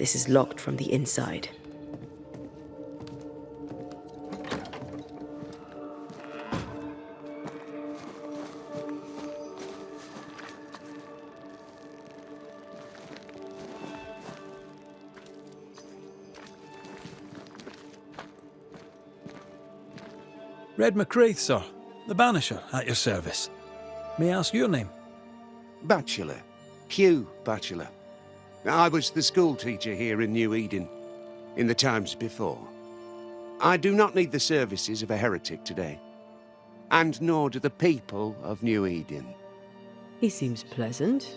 This is locked from the inside. Red McCraith, sir. The Banisher, at your service. May I ask your name? Bachelor. Hugh Bachelor. I was the school teacher here in New Eden, in the times before. I do not need the services of a heretic today, and nor do the people of New Eden. He seems pleasant.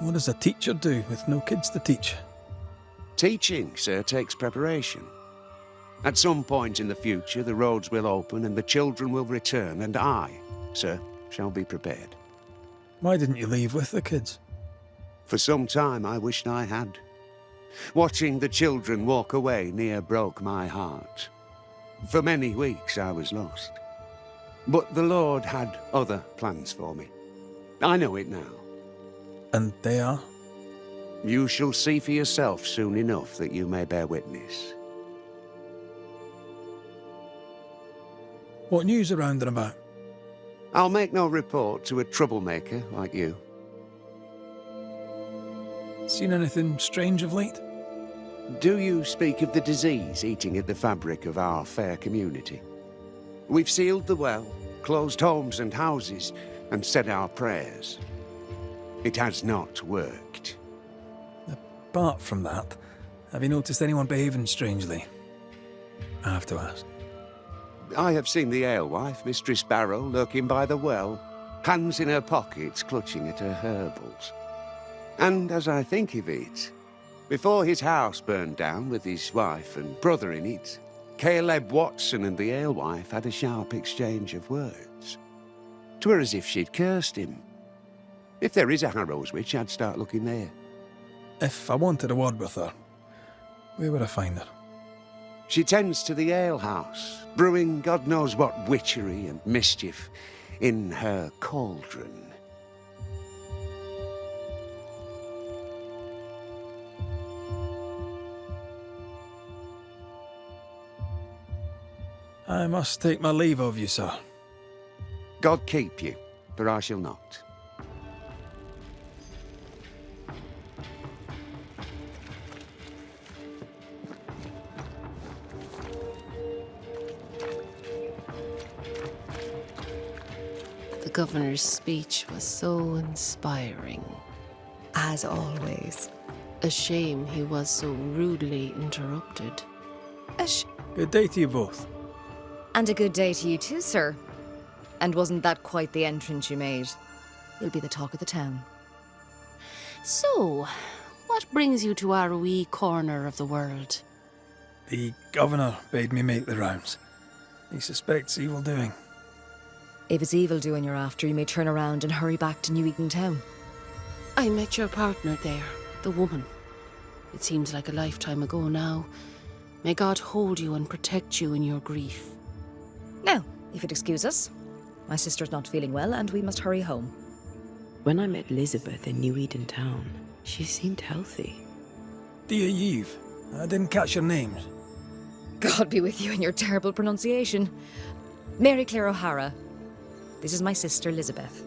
What does a teacher do with no kids to teach? Teaching, sir, takes preparation. At some point in the future, the roads will open and the children will return, and I, sir, shall be prepared. Why didn't you leave with the kids? For some time I wished I had. Watching the children walk away near broke my heart. For many weeks I was lost. But the Lord had other plans for me. I know it now. And they are? You shall see for yourself soon enough that you may bear witness. What news around and about? I'll make no report to a troublemaker like you. Seen anything strange of late? Do you speak of the disease eating at the fabric of our fair community? We've sealed the well, closed homes and houses, and said our prayers. It has not worked. Apart from that, have you noticed anyone behaving strangely? I have to ask. I have seen the alewife, Mistress Barrow, lurking by the well, hands in her pockets clutching at her herbals. And as I think of it, before his house burned down with his wife and brother in it, Caleb Watson and the alewife had a sharp exchange of words. 'Twere as if she'd cursed him. If there is a Harrow's witch, I'd start looking there. If I wanted a word with her, where would I find her? She tends to the alehouse, brewing God knows what witchery and mischief in her cauldron. I must take my leave of you, sir. God keep you, for I shall not. The governor's speech was so inspiring. As always. A shame he was so rudely interrupted. Good day to you both. And a good day to you too, sir. And wasn't that quite the entrance you made? You'll be the talk of the town. So, what brings you to our wee corner of the world? The governor bade me make the rounds. He suspects evil doing. If it's evil doing you're after, you may turn around and hurry back to New Eden Town. I met your partner there, the woman. It seems like a lifetime ago now. May God hold you and protect you in your grief. Now, if you'd excuse us, my sister's not feeling well and we must hurry home. When I met Elizabeth in New Eden Town, she seemed healthy. Dear Eve, I didn't catch your names. God be with you in your terrible pronunciation. Mary Claire O'Hara. This is my sister, Elizabeth.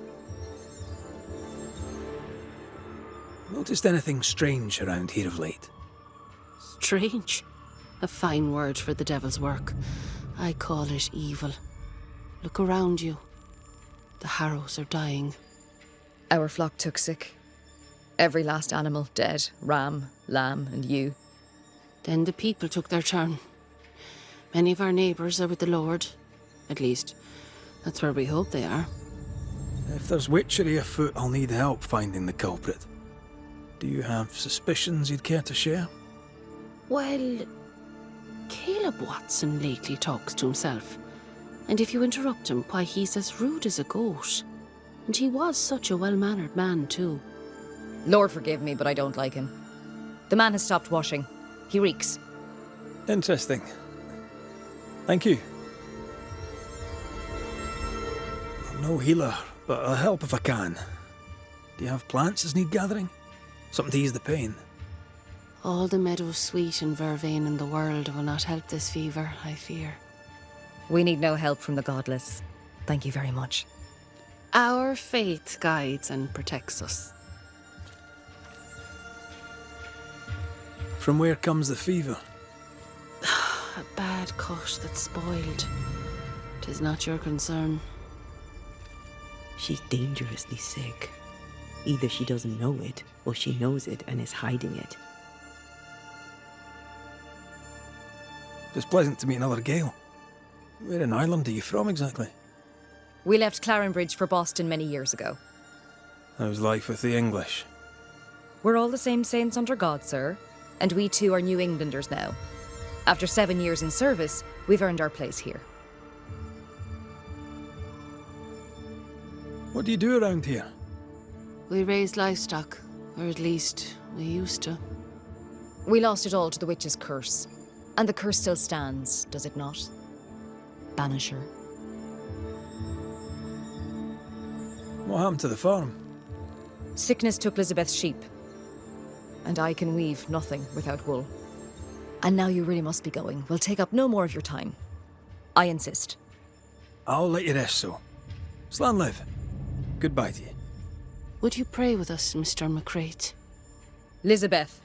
Noticed anything strange around here of late? Strange. A fine word for the devil's work. I call it evil. Look around you. The Harrows are dying. Our flock took sick. Every last animal dead. Ram, lamb, and ewe. Then the people took their turn. Many of our neighbours are with the Lord. At least, that's where we hope they are. If there's witchery afoot, I'll need help finding the culprit. Do you have suspicions you'd care to share? Well, Caleb Watson lately talks to himself. And if you interrupt him, why, he's as rude as a goat. And he was such a well-mannered man, too. Lord forgive me, but I don't like him. The man has stopped washing. He reeks. Interesting. Thank you. I'm no healer, but I'll help if I can. Do you have plants as need gathering? Something to ease the pain? All the meadow sweet and vervain in the world will not help this fever, I fear. We need no help from the godless. Thank you very much. Our faith guides and protects us. From where comes the fever? A bad cut that's spoiled. 'Tis not your concern. She's dangerously sick. Either she doesn't know it, or she knows it and is hiding it. It's pleasant to meet another Gale. Where in Ireland are you from exactly? We left Clarenbridge for Boston many years ago. How's life with the English? We're all the same saints under God, sir. And we too are New Englanders now. After 7 years in service, we've earned our place here. What do you do around here? We raise livestock, or at least we used to. We lost it all to the witch's curse. And the curse still stands, does it not? Banisher. What happened to the farm? Sickness took Elizabeth's sheep. And I can weave nothing without wool. And now you really must be going. We'll take up no more of your time. I insist. I'll let you rest, so. Slan live. Goodbye to you. Would you pray with us, Mr. McCrate? Elizabeth.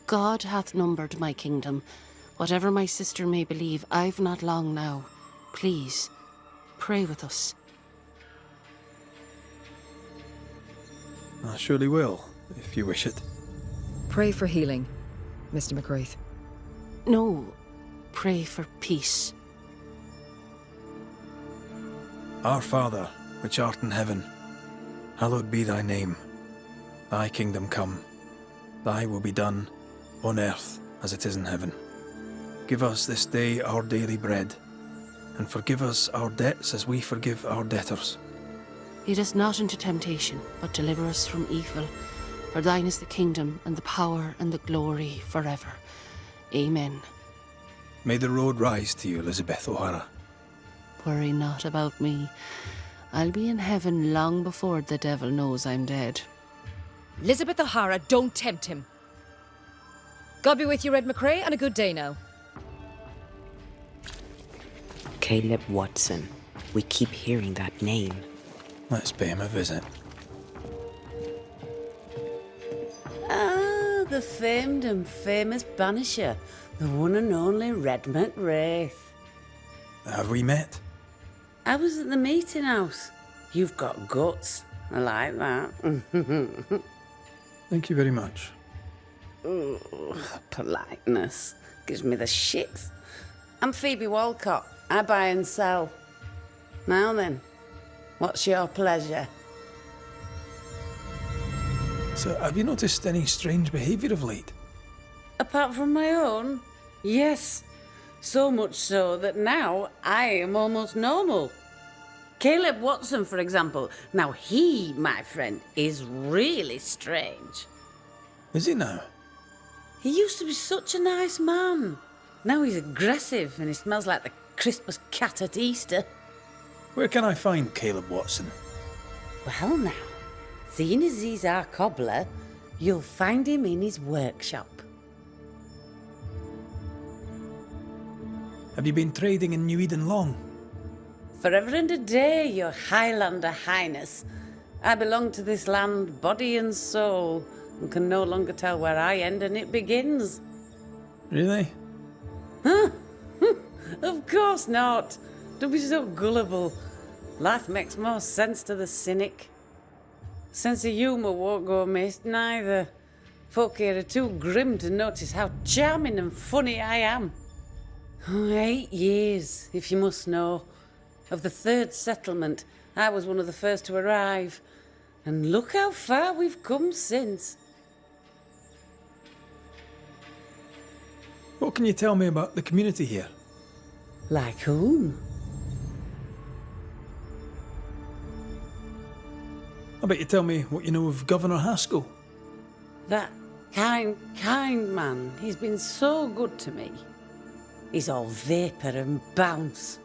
God hath numbered my kingdom. Whatever my sister may believe, I've not long now. Please, pray with us. I surely will, if you wish it. Pray for healing, Mr. McCraith. No, pray for peace. Our Father, which art in heaven, hallowed be thy name. Thy kingdom come. Thy will be done, on earth as it is in heaven. Give us this day our daily bread, and forgive us our debts as we forgive our debtors. Lead us not into temptation, but deliver us from evil. For thine is the kingdom, and the power, and the glory forever. Amen. May the road rise to you, Elizabeth O'Hara. Worry not about me. I'll be in heaven long before the devil knows I'm dead. Elizabeth O'Hara, don't tempt him. God be with you, Red McCrae, and a good day now. Caleb Watson. We keep hearing that name. Let's pay him a visit. Ah, the famed and famous Banisher, the one and only Red McWraith. Have we met? I was at the meeting house. You've got guts. I like that. Thank you very much. Ooh, politeness gives me the shits. I'm Phoebe Walcott. I buy and sell. Now then, what's your pleasure? So, have you noticed any strange behaviour of late? Apart from my own? Yes. So much so that now I am almost normal. Caleb Watson, for example. Now he, my friend, is really strange. Is he now? He used to be such a nice man. Now he's aggressive and he smells like the Christmas cat at Easter. Where can I find Caleb Watson? Well now, seeing as he's our cobbler, you'll find him in his workshop. Have you been trading in New Eden long? Forever and a day, your Highlander Highness. I belong to this land, body and soul, and can no longer tell where I end and it begins. Really? Huh? Of course not. Don't be so gullible. Life makes more sense to the cynic. Sense of humour won't go amiss, neither. Folk here are too grim to notice how charming and funny I am. 8 years, if you must know. Of the third settlement, I was one of the first to arrive. And look how far we've come since. What can you tell me about the community here? Like whom? I bet you tell me what you know of Governor Haskell. That kind man. He's been so good to me. He's all vapour and bounce.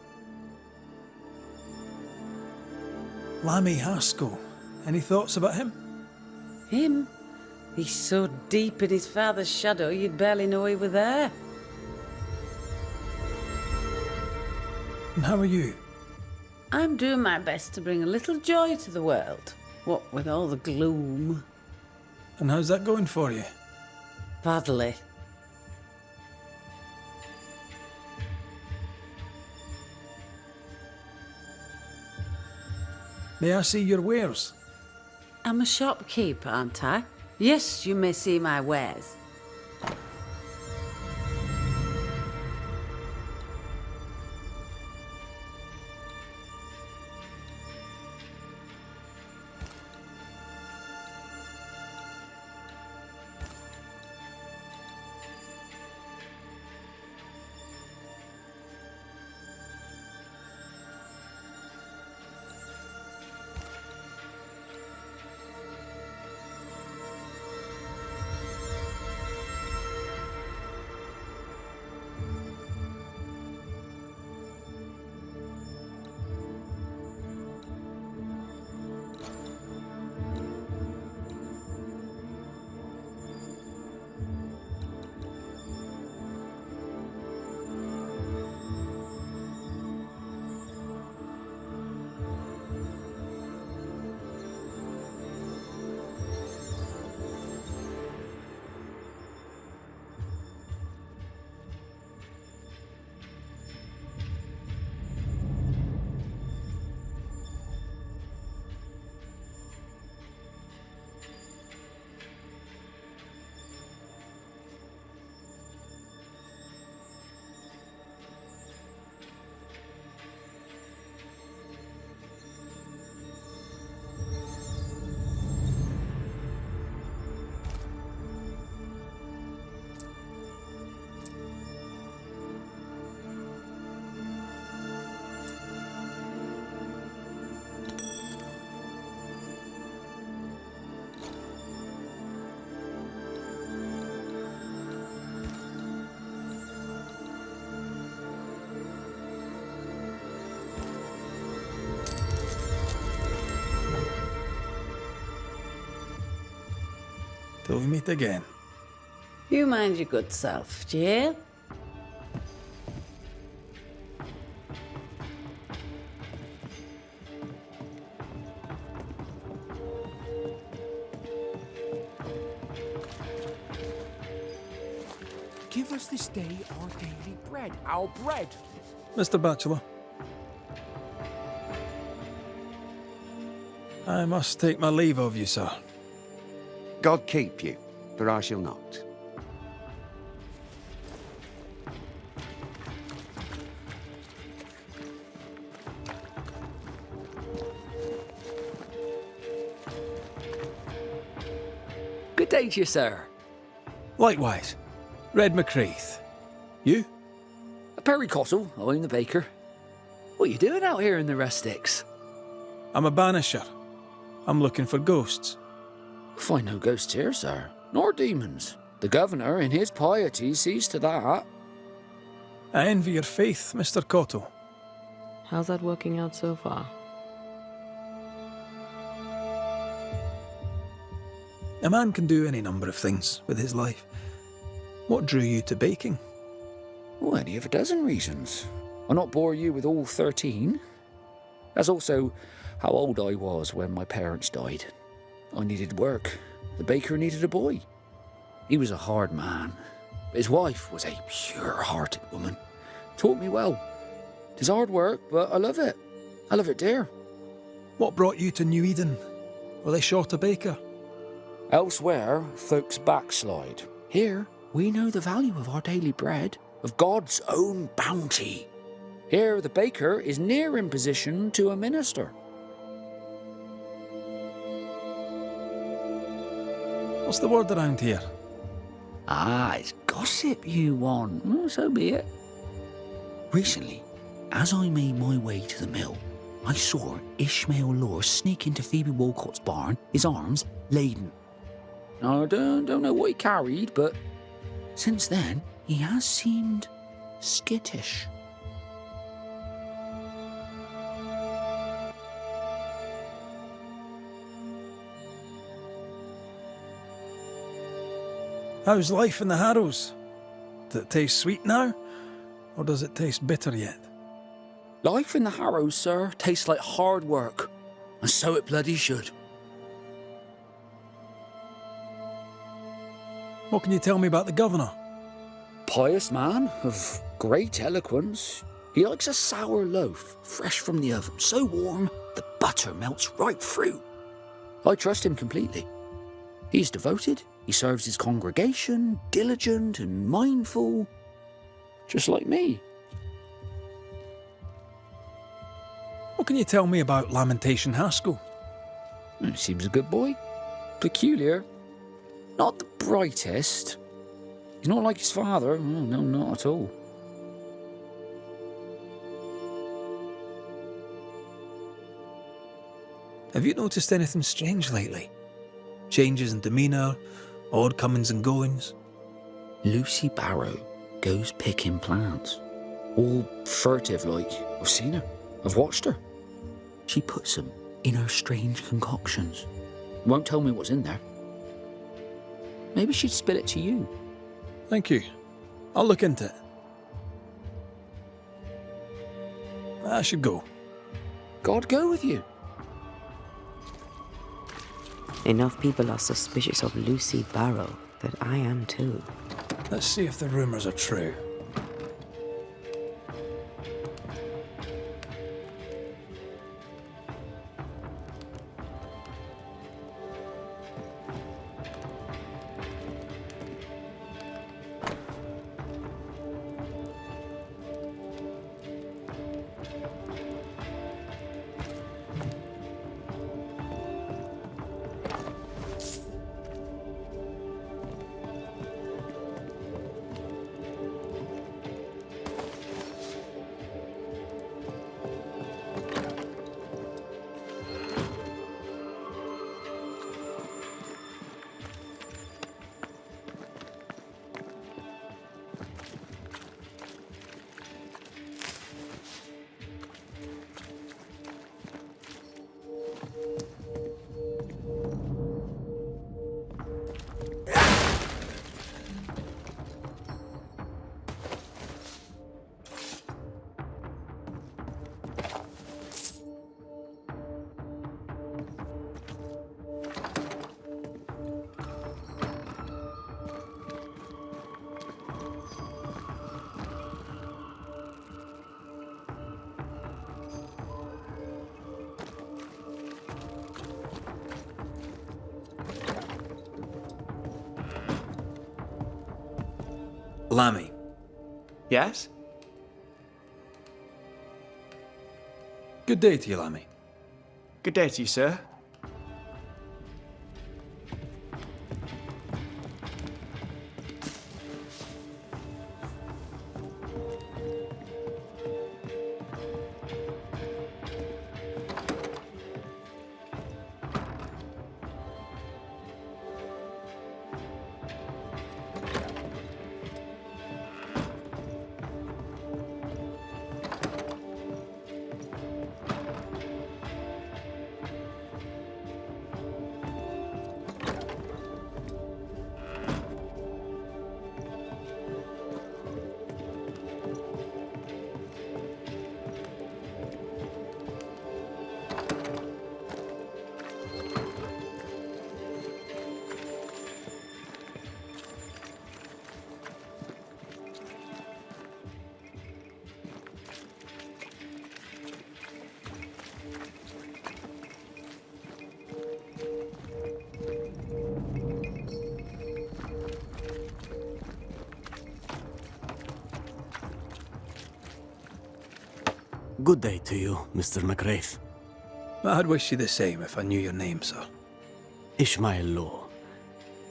Lammy Haskell. Any thoughts about him? Him? He's so deep in his father's shadow you'd barely know he were there. And how are you? I'm doing my best to bring a little joy to the world. What with all the gloom. And how's that going for you? Badly. May I see your wares? I'm a shopkeeper, aren't I? Yes, you may see my wares. Till we meet again. You mind your good self, do you hear? Give us this day our daily bread. Our bread! Mr. Bachelor. I must take my leave of you, sir. God keep you, for I shall not. Good day to you, sir. Likewise. Red McCreath. You? Perry Cottle, I'm the baker. What are you doing out here in the rustics? I'm a banisher. I'm looking for ghosts. Find no ghosts here, sir, nor demons. The governor, in his piety, sees to that. I envy your faith, Mr. Cotto. How's that working out so far? A man can do any number of things with his life. What drew you to baking? Oh, any of a dozen reasons. I'll not bore you with all 13. That's also how old I was when my parents died. I needed work. The baker needed a boy. He was a hard man. His wife was a pure-hearted woman. Taught me well. 'Tis hard work, but I love it. I love it dear. What brought you to New Eden? Were they short a baker? Elsewhere, folks backslide. Here, we know the value of our daily bread, of God's own bounty. Here, the baker is near in position to a minister. What's the word around here? Ah, it's gossip you want. Well, so be it. Recently, as I made my way to the mill, I saw Ishmael Law sneak into Phoebe Walcott's barn, his arms laden. Now, I don't know what he carried, but since then, he has seemed skittish. How's life in the Harrows? Does it taste sweet now? Or does it taste bitter yet? Life in the Harrows, sir, tastes like hard work. And so it bloody should. What can you tell me about the governor? Pious man of great eloquence. He likes a sour loaf, fresh from the oven, so warm the butter melts right through. I trust him completely. He's devoted, he serves his congregation, diligent and mindful, just like me. What can you tell me about Lamentation Haskell? He seems a good boy. Peculiar. Not the brightest. He's not like his father. Oh, no, not at all. Have you noticed anything strange lately? Changes in demeanour, odd comings and goings? Lucy Barrow goes picking plants. All furtive like. I've seen her. I've watched her. She puts them in her strange concoctions. Won't tell me what's in there. Maybe she'd spill it to you. Thank you. I'll look into it. I should go. God go with you. Enough people are suspicious of Lucy Barrow that I am too. Let's see if the rumours are true. Lammy. Yes? Good day to you, Lammy. Good day to you, sir. Good day to you, Mr. McGrath. I'd wish you the same if I knew your name, sir. Ishmael Law.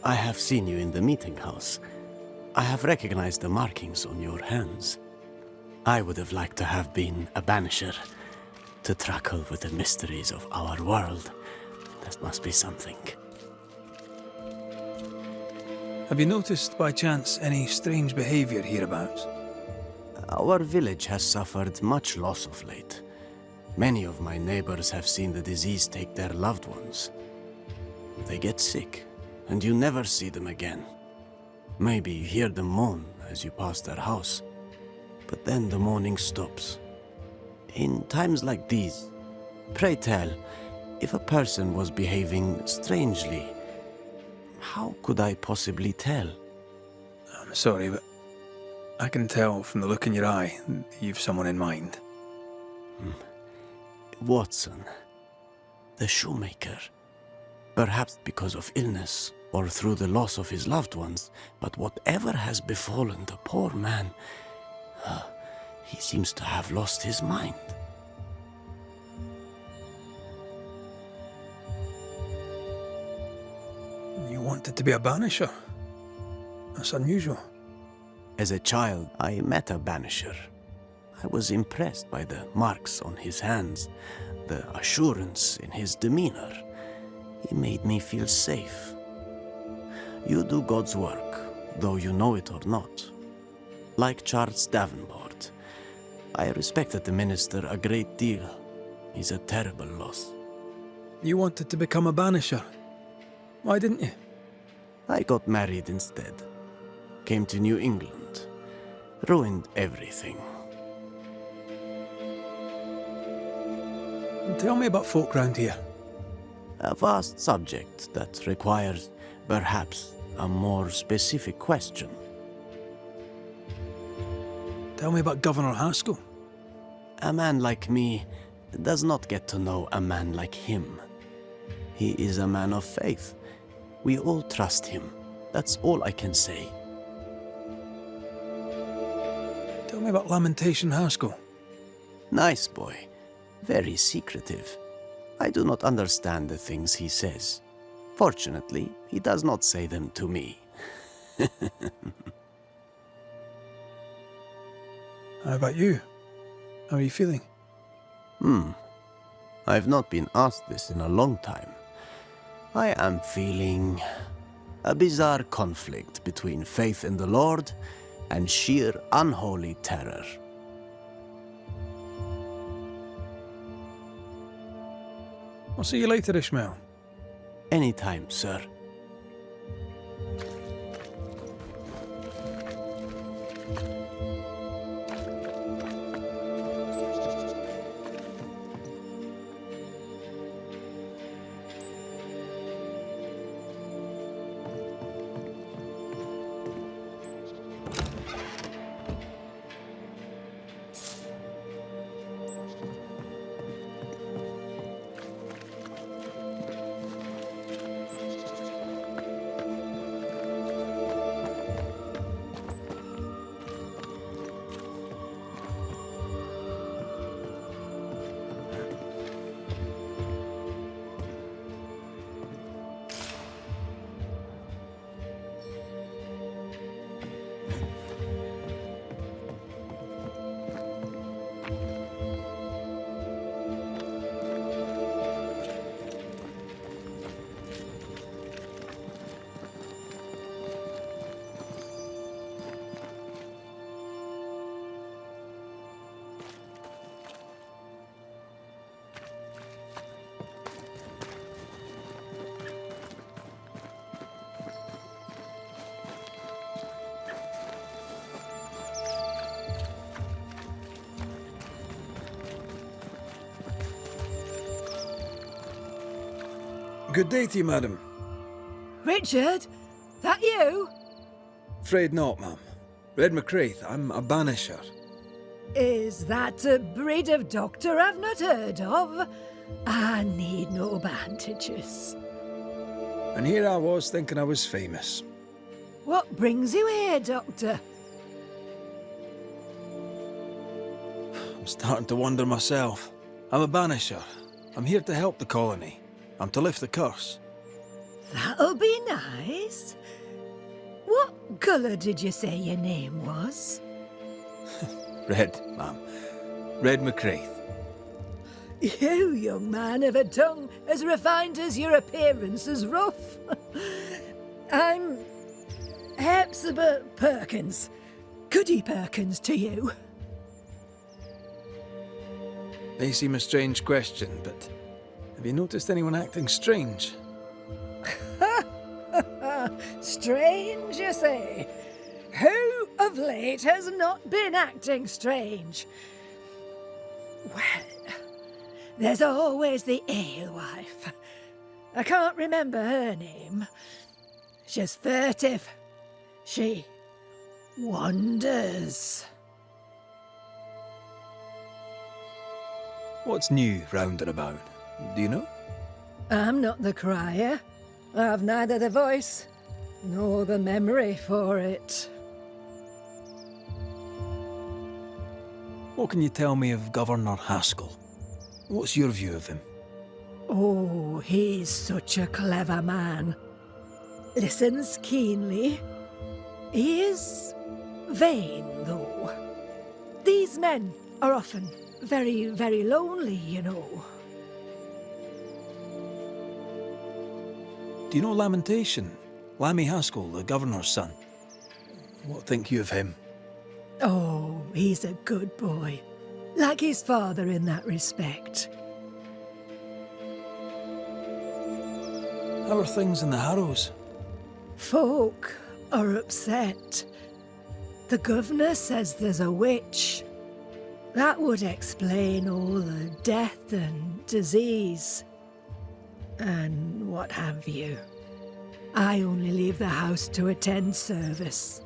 I have seen you in the meeting house. I have recognized the markings on your hands. I would have liked to have been a banisher, to truckle with the mysteries of our world. That must be something. Have you noticed, by chance, any strange behaviour hereabouts? Our village has suffered much loss of late. Many of my neighbors have seen the disease take their loved ones. They get sick, and you never see them again. Maybe you hear them moan as you pass their house. But then the moaning stops. In times like these, pray tell, if a person was behaving strangely, how could I possibly tell? I'm sorry, but I can tell from the look in your eye that you've someone in mind. Watson, the shoemaker. Perhaps because of illness or through the loss of his loved ones, but whatever has befallen the poor man, he seems to have lost his mind. You wanted to be a banisher? That's unusual. As a child, I met a banisher. I was impressed by the marks on his hands, the assurance in his demeanor. He made me feel safe. You do God's work, though you know it or not. Like Charles Davenport, I respected the minister a great deal. He's a terrible loss. You wanted to become a banisher? Why didn't you? I got married instead. Came to New England. Ruined everything. Tell me about folk round here. A vast subject that requires, perhaps, a more specific question. Tell me about Governor Haskell. A man like me does not get to know a man like him. He is a man of faith. We all trust him. That's all I can say. Tell me about Lamentation Haskell. Nice boy. Very secretive. I do not understand the things he says. Fortunately, he does not say them to me. How about you? How are you feeling? I've not been asked this in a long time. I am feeling a bizarre conflict between faith in the Lord and sheer unholy terror. I'll see you later, Ishmael. Anytime, sir. Good day to you, madam. Richard? That you? Afraid not, ma'am. Red McCraith, I'm a banisher. Is that a breed of doctor I've not heard of? I need no bandages. And here I was thinking I was famous. What brings you here, Doctor? I'm starting to wonder myself. I'm a banisher. I'm here to help the colony. I'm to lift the curse. That'll be nice. What colour did you say your name was? Red, ma'am. Red McCraith. You, young man, have a tongue as refined as your appearance is rough. I'm Hepzibah Perkins. Goody Perkins to you. May seem a strange question, but have you noticed anyone acting strange? Strange, you say? Who of late has not been acting strange? Well, there's always the alewife. I can't remember her name. She's furtive. She wanders. What's new round and about? Do you know? I'm not the crier. I've neither the voice nor the memory for it. What can you tell me of Governor Haskell? What's your view of him? Oh, he's such a clever man. Listens keenly. He is vain, though. These men are often very, very lonely, you know. Do you know Lamentation? Lammy Haskell, the governor's son. What think you of him? Oh, he's a good boy. Like his father in that respect. How are things in the Harrows? Folk are upset. The governor says there's a witch. That would explain all the death and disease. And what have you. I only leave the house to attend service.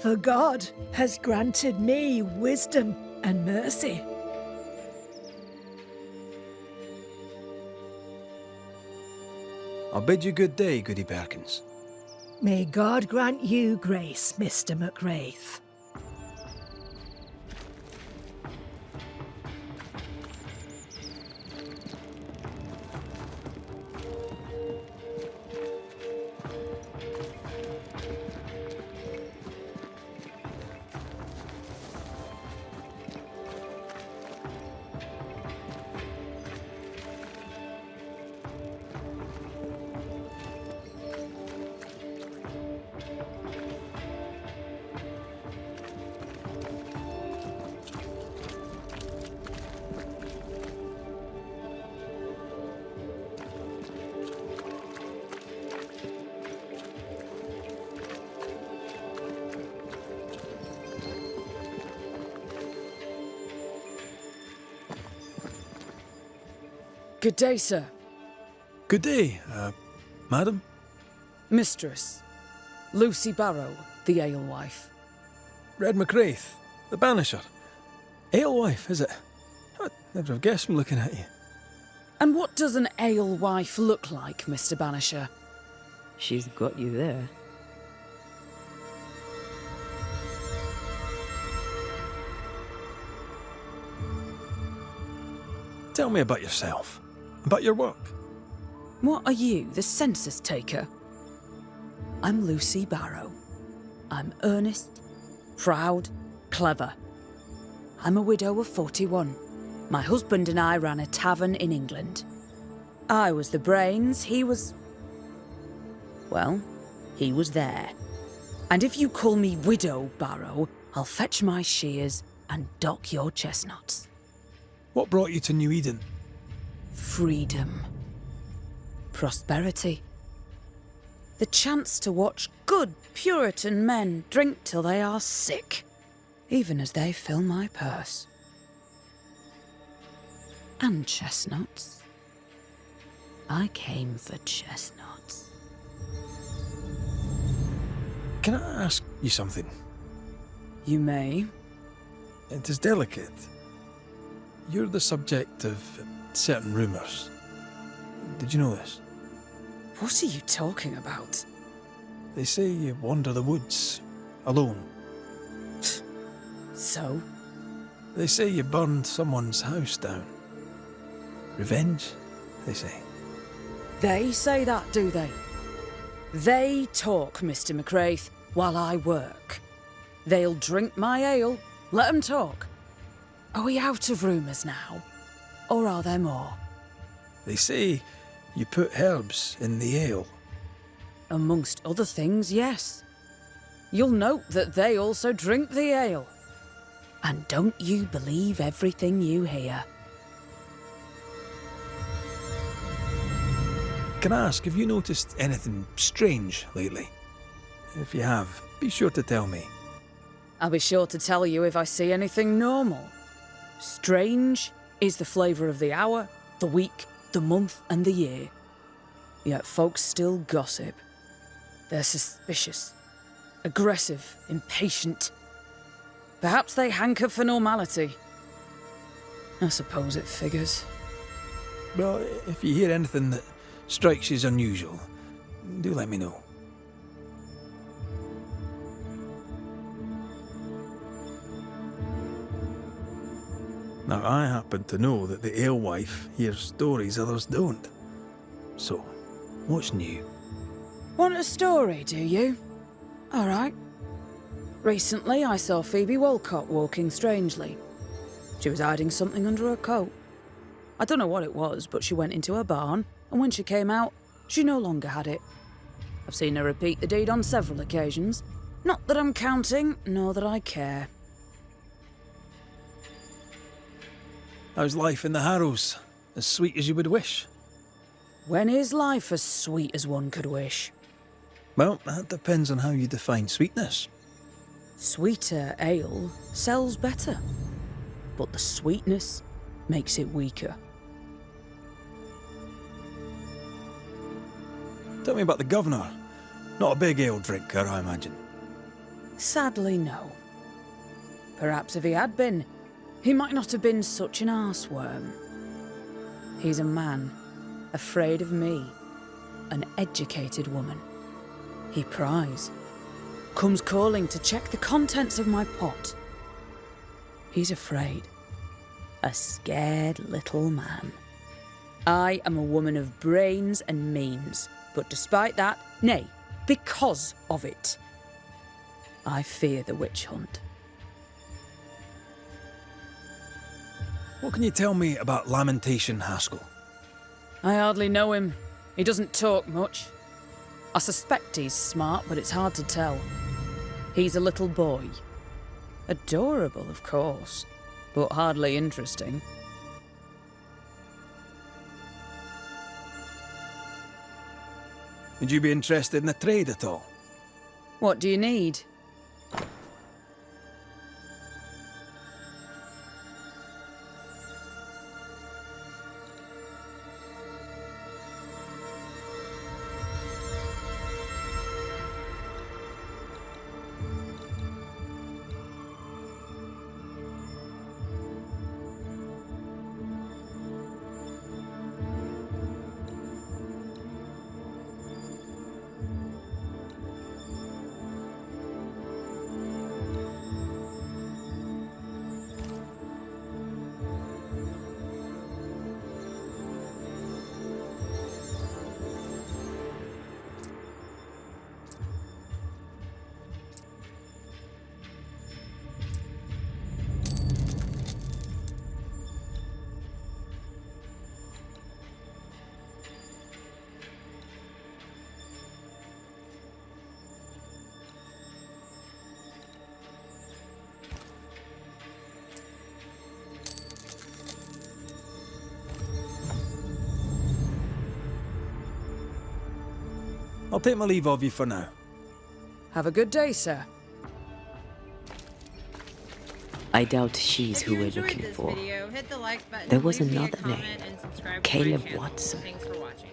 For God has granted me wisdom and mercy. I'll bid you good day, Goody Perkins. May God grant you grace, Mr. McWraith. Good day, sir. Good day, madam. Mistress. Lucy Barrow, the alewife. Red McWraith, the Banisher. Alewife, is it? I'd never have guessed from looking at you. And what does an alewife look like, Mr. Banisher? She's got you there. Tell me about yourself. About your work. What are you, the census taker? I'm Lucy Barrow. I'm earnest, proud, clever. I'm a widow of 41. My husband and I ran a tavern in England. I was the brains, he was... well, he was there. And if you call me Widow Barrow, I'll fetch my shears and dock your chestnuts. What brought you to New Eden? Freedom. Prosperity. The chance to watch good Puritan men drink till they are sick, even as they fill my purse. And chestnuts. I came for chestnuts. Can I ask you something? You may. It is delicate. You're the subject of certain rumours. Did you know this? What are you talking about? They say you wander the woods, alone. So? They say you burned someone's house down. Revenge, they say. They say that, do they? They talk, Mr. McWraith, while I work. They'll drink my ale, let 'em talk. Are we out of rumours now? Or are there more? They say you put herbs in the ale. Amongst other things, yes. You'll note that they also drink the ale. And don't you believe everything you hear. Can I ask, have you noticed anything strange lately? If you have, be sure to tell me. I'll be sure to tell you if I see anything normal. Strange is the flavour of the hour, the week, the month, and the year. Yet folks still gossip. They're suspicious, aggressive, impatient. Perhaps they hanker for normality. I suppose it figures. Well, if you hear anything that strikes you as unusual, do let me know. Now, I happen to know that the alewife hears stories others don't. So, what's new? Want a story, do you? All right. Recently, I saw Phoebe Walcott walking strangely. She was hiding something under her coat. I don't know what it was, but she went into her barn, and when she came out, she no longer had it. I've seen her repeat the deed on several occasions. Not that I'm counting, nor that I care. How's life in the Harrows? As sweet as you would wish? When is life as sweet as one could wish? Well, that depends on how you define sweetness. Sweeter ale sells better, but the sweetness makes it weaker. Tell me about the governor. Not a big ale drinker, I imagine. Sadly, no. Perhaps if he had been, he might not have been such an arseworm. He's a man, afraid of me, an educated woman. He pries, comes calling to check the contents of my pot. He's afraid. A scared little man. I am a woman of brains and means, but despite that, nay, because of it, I fear the witch hunt. What can you tell me about Lamentation Haskell? I hardly know him. He doesn't talk much. I suspect he's smart, but it's hard to tell. He's a little boy. Adorable, of course, but hardly interesting. Would you be interested in a trade at all? What do you need? I'll take my leave of you for now. Have a good day, sir. I doubt she's who we're looking for. There was another name, Caleb Watson. Thanks for watching.